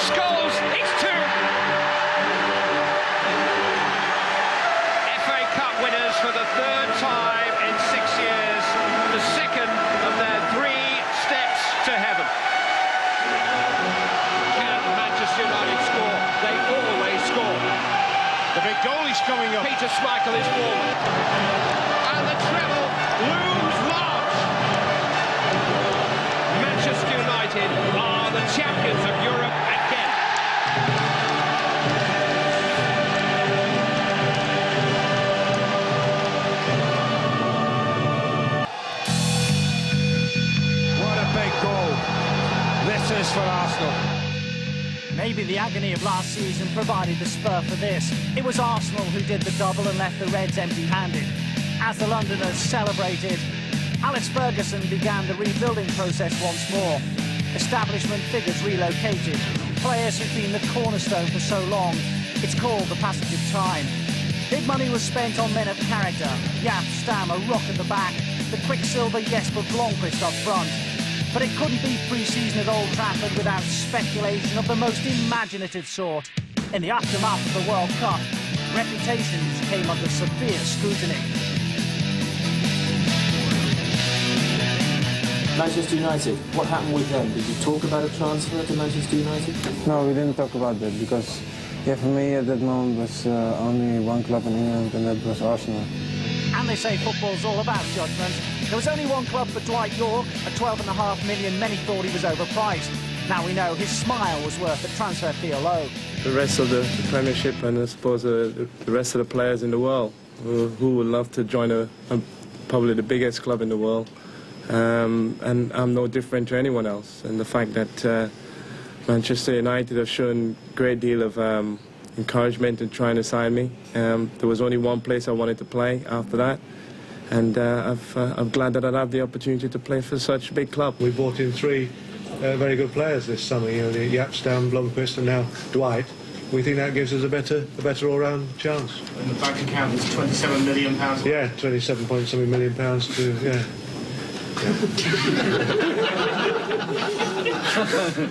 Scholes, it's 2. FA Cup winners for the 3rd time in 6 years, the 2nd of their 3 steps to heaven. Can Manchester United score? They always score. The big goalie's coming up. Peter Schmeichel is forward. And the treble looms large. Manchester United are the champions of Europe again. What a big goal. This is for Arsenal. Maybe the agony of last season provided the spur for this. It was Arsenal who did the double and left the Reds empty-handed. As the Londoners celebrated, Alex Ferguson began the rebuilding process once more. Establishment figures relocated, players who've been the cornerstone for so long. It's called the passage of time. Big money was spent on men of character. Jaap Stam, a rock at the back, the Quicksilver Jesper Blomqvist up front. But it couldn't be pre-season at Old Trafford without speculation of the most imaginative sort. In the aftermath of the World Cup, reputations came under severe scrutiny. Manchester United, what happened with them? Did you talk about a transfer to Manchester United? No, we didn't talk about that because, yeah, for me at that moment was only one club in England, and that was Arsenal. And they say football's all about judgment. There was only one club for Dwight York, at $12.5 million. Many thought he was overpriced. Now we know his smile was worth the transfer fee alone. The rest of the Premiership, and I suppose the rest of the players in the world who would love to join probably the biggest club in the world. And I'm no different to anyone else. And the fact that Manchester United have shown a great deal of encouragement in trying to sign me. There was only one place I wanted to play after that. And I'm glad that I'd have the opportunity to play for such a big club. We brought in 3 very good players this summer, you know, Jaap Stam, Blomqvist and now Dwight. We think that gives us a better all-round chance. And the bank account is £27 million. Yeah, 27 point something million pounds to, yeah.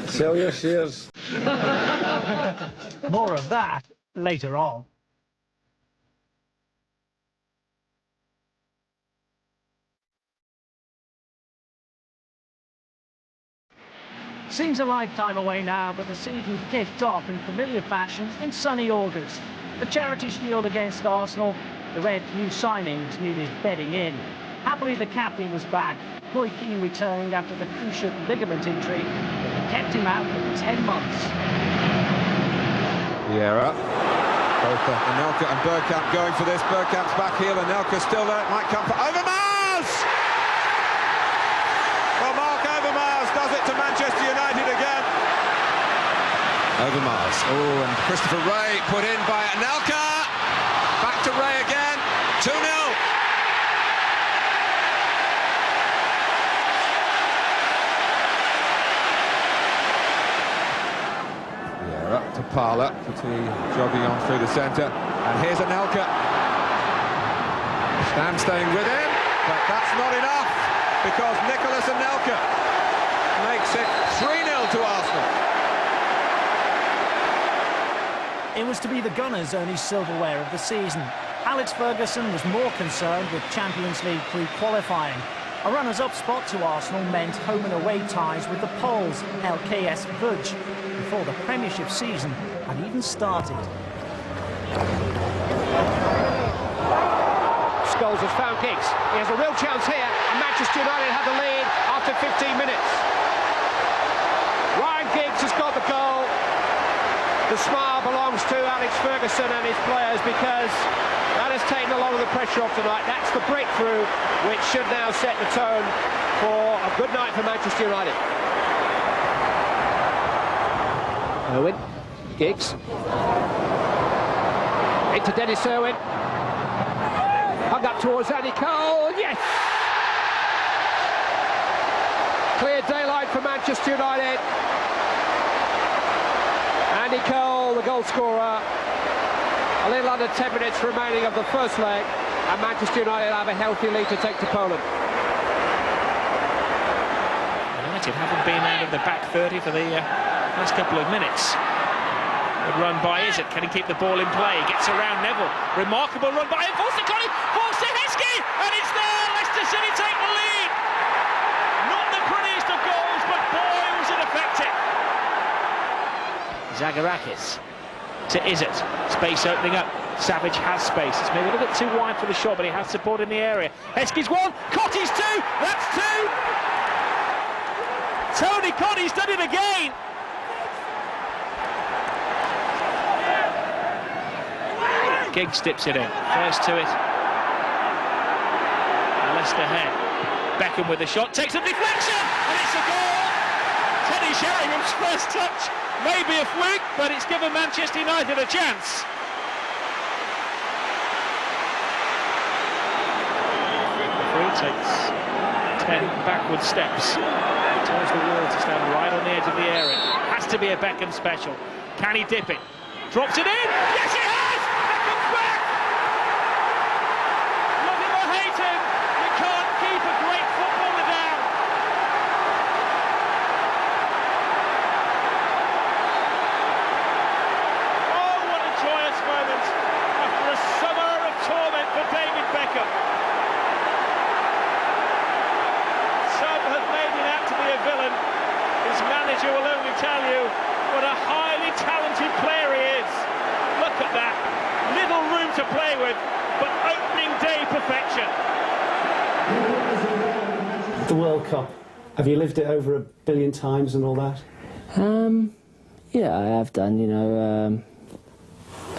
Sell your shares. More of that later on. Seems a lifetime away now, but the season kicked off in familiar fashion in sunny August. The charity shield against Arsenal, the Reds' new signings needed bedding in. Happily, the captain was back. Roy Keane returned after the cruciate ligament injury that kept him out for 10 months. Vieira. Both Anelka and Bergkamp going for this. Bergkamp's back heel, Anelka's still there. It might come for Overmars! Well, Mark Overmars does it to Manchester United again. Overmars. Oh, and Christopher Ray put in by Anelka. Back to Ray again. 2-0. Up to Parlour, jogging on through the centre, and here's Anelka. Stam staying with him, but that's not enough, because Nicolas Anelka makes it 3-0 to Arsenal. It was to be the Gunners' only silverware of the season. Alex Ferguson was more concerned with Champions League pre-qualifying. A runners-up spot to Arsenal meant home and away ties with the Poles, LKS Łódź, before the Premiership season had even started. Scholes has found Giggs. He has a real chance here, and Manchester United have the lead after 15 minutes. Ryan Giggs has got the goal. The smile belongs to Alex Ferguson and his players, because that has taken a lot of the pressure off tonight. That's the breakthrough which should now set the tone for a good night for Manchester United. Irwin, Giggs, into Dennis Irwin, hung up towards Andy Cole, yes! Clear daylight for Manchester United. Andy Cole, the goal scorer, a little under 10 minutes remaining of the first leg, and Manchester United have a healthy lead to take to Poland. United haven't been out of the back 30 for the last couple of minutes. Good run by Izzet. Can he keep the ball in play? Gets around Neville. Remarkable run by him. Falls to Connie. Falls to Heskey. And it's there. Leicester City take the lead. Not the prettiest of goals, but boy, was it effective. Zagarakis to Izzet. Space opening up. Savage has space. It's maybe a little bit too wide for the shot, but he has support in the area. Heskey's one. Cotty's two. That's two. Tony Cotty's done it again. Giggs dips it in. First to it. Leicester head. Beckham with the shot. Takes a deflection. And it's a goal. Teddy Sheringham's first touch. Maybe a fluke, but it's given Manchester United a chance. Takes 10 backward steps, tells the wall to stand right on the edge of the area. Has to be a Beckham special. Can he dip it? Drops it in. Yes, he has. Beckham's back. Love him or hate him, you can't keep a great footballer down. Oh, what a joyous moment after a summer of torment for David Beckham. Villain. His manager will only tell you what a highly talented player he is. Look at that. Little room to play with, but opening day perfection. The World Cup, have you lived it over 1 billion times and all that? Yeah, I have done, you know.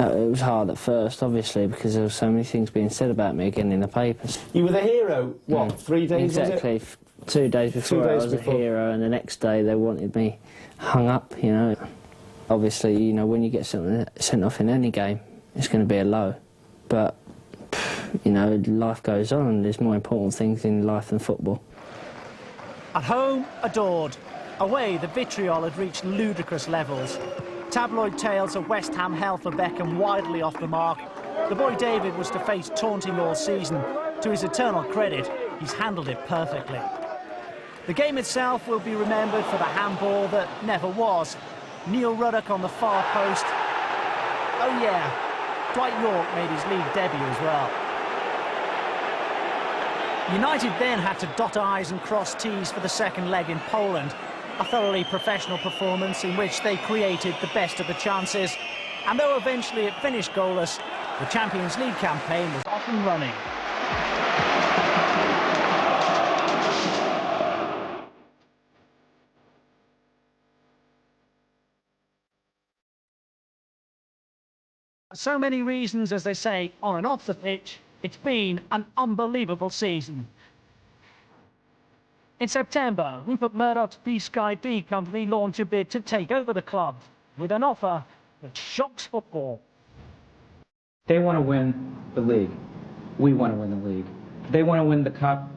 It was hard at first, obviously, because there were so many things being said about me again in the papers. You were the hero, what, 3 days, exactly. Was it? 2 days before I was a hero, and the next day they wanted me hung up, you know. Obviously, you know, when you get sent off in any game, it's going to be a low. But, you know, life goes on, and there's more important things in life than football. At home, adored. Away, the vitriol had reached ludicrous levels. Tabloid tales of West Ham hell for Beckham widely off the mark. The boy David was to face taunting all season. To his eternal credit, he's handled it perfectly. The game itself will be remembered for the handball that never was. Neil Ruddock on the far post. Oh yeah, Dwight York made his league debut as well. United then had to dot I's and cross T's for the second leg in Poland. A thoroughly professional performance in which they created the best of the chances. And though eventually it finished goalless, the Champions League campaign was off and running. So many reasons, as they say, on and off the pitch, it's been an unbelievable season. In September, Rupert Murdoch's B-Sky B company launched a bid to take over the club with an offer that shocks football. They want to win the league. We want to win the league. They want to win the cup.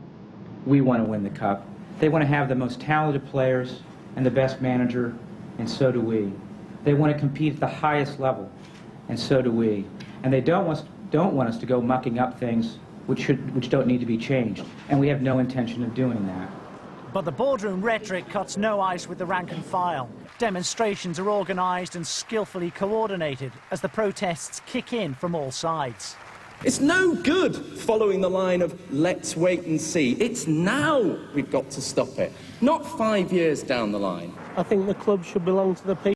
We want to win the cup. They want to have the most talented players and the best manager, and so do we. They want to compete at the highest level, and so do we. And they don't want us to go mucking up things which don't need to be changed. And we have no intention of doing that. But the boardroom rhetoric cuts no ice with the rank and file. Demonstrations are organised and skillfully coordinated as the protests kick in from all sides. It's no good following the line of let's wait and see. It's now we've got to stop it, not 5 years down the line. I think the club should belong to the people.